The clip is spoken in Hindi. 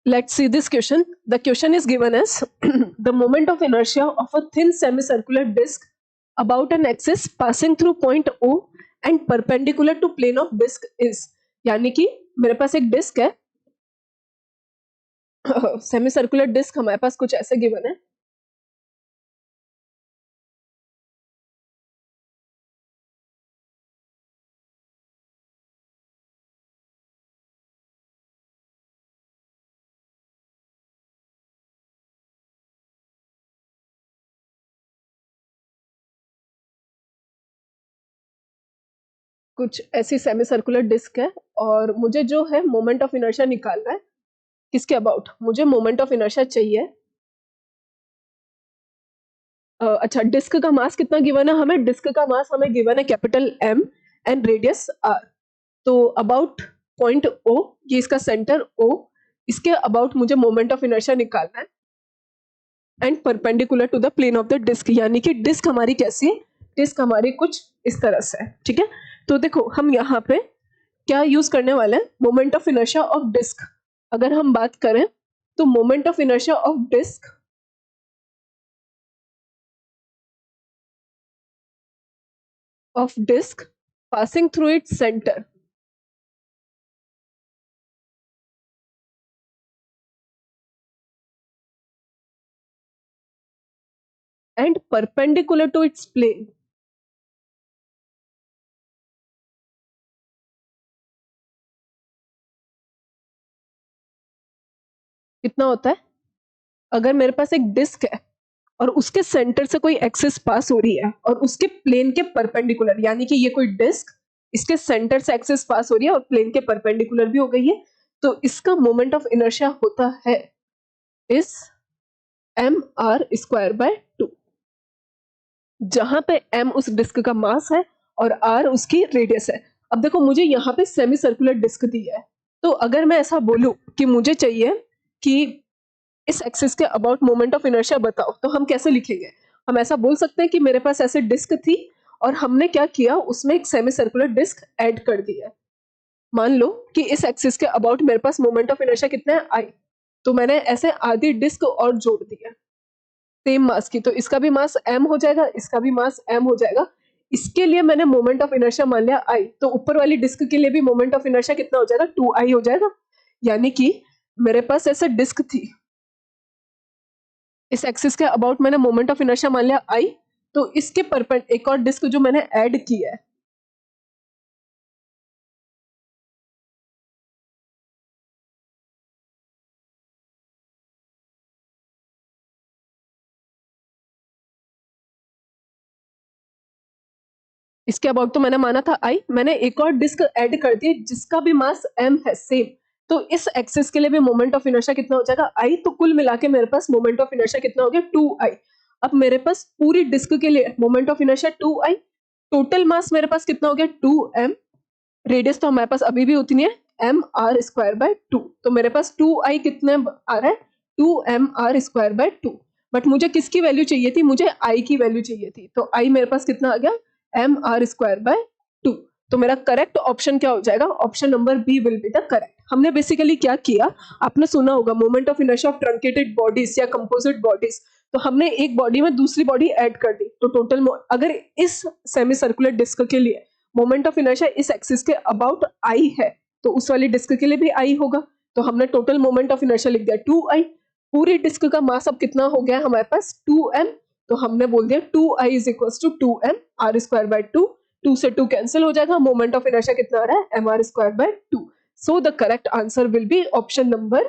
Let's see this question. The question is given as the moment of inertia of a thin semicircular disk about an axis passing through point O and perpendicular to plane of disk is. यानी कि मेरे पास एक डिस्क है, सेमी सर्कुलर डिस्क हमारे पास कुछ ऐसे गिवन है. कुछ ऐसी सेमी सर्कुलर डिस्क है और मुझे जो है मोमेंट ऑफ इनर्शिया निकालना है. किसके अबाउट? मुझे मोमेंट ऑफ इनर्शिया चाहिए. अच्छा, डिस्क का मास कितना गिवन है हमें? डिस्क का मास हमें गिवन है capital M and radius R. तो अबाउट पॉइंट O, ये इसका सेंटर O, इसके अबाउट मुझे मोमेंट ऑफ इनर्शिया निकालना है and perpendicular to the plane of the disc. यानी कि डिस्क हमारी कैसी है? डिस्क हमारी कुछ इस तरह से है. ठीक है, तो देखो हम यहाँ पे क्या यूज करने वाले हैं? Moment of inertia of disc. अगर हम बात करें तो moment of inertia of disc passing through its center and perpendicular to its plane कितना होता है? अगर मेरे पास एक डिस्क है और उसके सेंटर से कोई एक्सिस पास हो रही है और उसके प्लेन के परपेंडिकुलर, यानी कि ये कोई डिस्क, इसके सेंटर से एक्सिस पास हो रही है और प्लेन के परपेंडिकुलर भी हो गई है, तो इसका मोमेंट ऑफ इनर्शिया होता है इस mr²/2, जहां पे m उस डिस्क का मास है और r उसकी रेडियस है. अब देखो मुझे यहाँ पे सेमी सर्कुलर डिस्क दी है, तो अगर मैं ऐसा बोलूं कि मुझे चाहिए कि इस एक्सिस के अबाउट मोमेंट ऑफ इनर्शिया बताओ, तो हम कैसे लिखेंगे? हम ऐसा बोल सकते हैं कि मेरे पास ऐसे डिस्क थी और हमने क्या किया, उसमें एक सेमी सर्कुलर डिस्क ऐड कर दी है. मान लो कि इस एक्सिस के अबाउट मेरे पास मोमेंट ऑफ इनर्शिया कितना है? I. तो मैंने ऐसे आधी डिस्क और जोड़ दी है सेम मास की, तो इसका भी मास m हो जाएगा, इसका भी मास m हो जाएगा. इसके लिए मैंने मोमेंट ऑफ इनर्शिया मान लिया I, तो ऊपर वाली डिस्क के लिए भी मोमेंट ऑफ इनर्शिया कितना हो जाएगा? 2I हो जाएगा. यानी कि मेरे पास ऐसे डिस्क थी, इस एक्सिस के अबाउट मैंने मोमेंट ऑफ इनर्शिया मान लिया I, तो इसके परपेंड एक और डिस्क जो मैंने ऐड की है, इसके अबाउट तो मैंने माना था I, मैंने एक और डिस्क ऐड कर दी जिसका भी मास m है सेम, तो इस एक्सिस के लिए भी मोमेंट ऑफ इनर्शिया कितना हो जाएगा? I. तो कुल मिला के मेरे पास मोमेंट ऑफ इनर्शिया कितना हो गया? 2I. अब मेरे पास पूरी डिस्क के लिए moment of inertia 2I, total mass मेरे पास कितना हो गया? 2m. रेडियस तो हमारे पास अभी भी उतनी है, mr²/2. तो मेरे पास 2I कितने आ रहा है? 2mr²/2. बट मुझे किसकी वैल्यू चाहिए थी? मुझे I की वैल्यू चाहिए थी, तो I मेरे पास कितना आ गया? mr²/2. तो मेरा करेक्ट ऑप्शन क्या हो जाएगा? Option number B will be the correct. हमने बेसिकली क्या किया, आपने सुना होगा moment of inertia of truncated bodies या कंपोजिट बॉडीज, तो हमने एक बॉडी में दूसरी बॉडी ऐड कर दी, तो टोटल अगर इस सेमी सर्कुलर डिस्क के लिए मोमेंट ऑफ इनर्शिया इस एक्सिस के अबाउट I है, तो उस वाली डिस्क के लिए भी I होगा, तो हमने टोटल मोमेंट ऑफ इनर्शिया लिख दिया 2I. पूरी डिस्क का मास अब कितना हो गया हमारे पास? 2m. तो हमने बोल दिया 2I is equal to 2m r²/2. 2 से 2 कैंसिल हो जाएगा, मोमेंट ऑफ इनर्शिया कितना आ रहा है? mr²/2. So the correct answer will be option number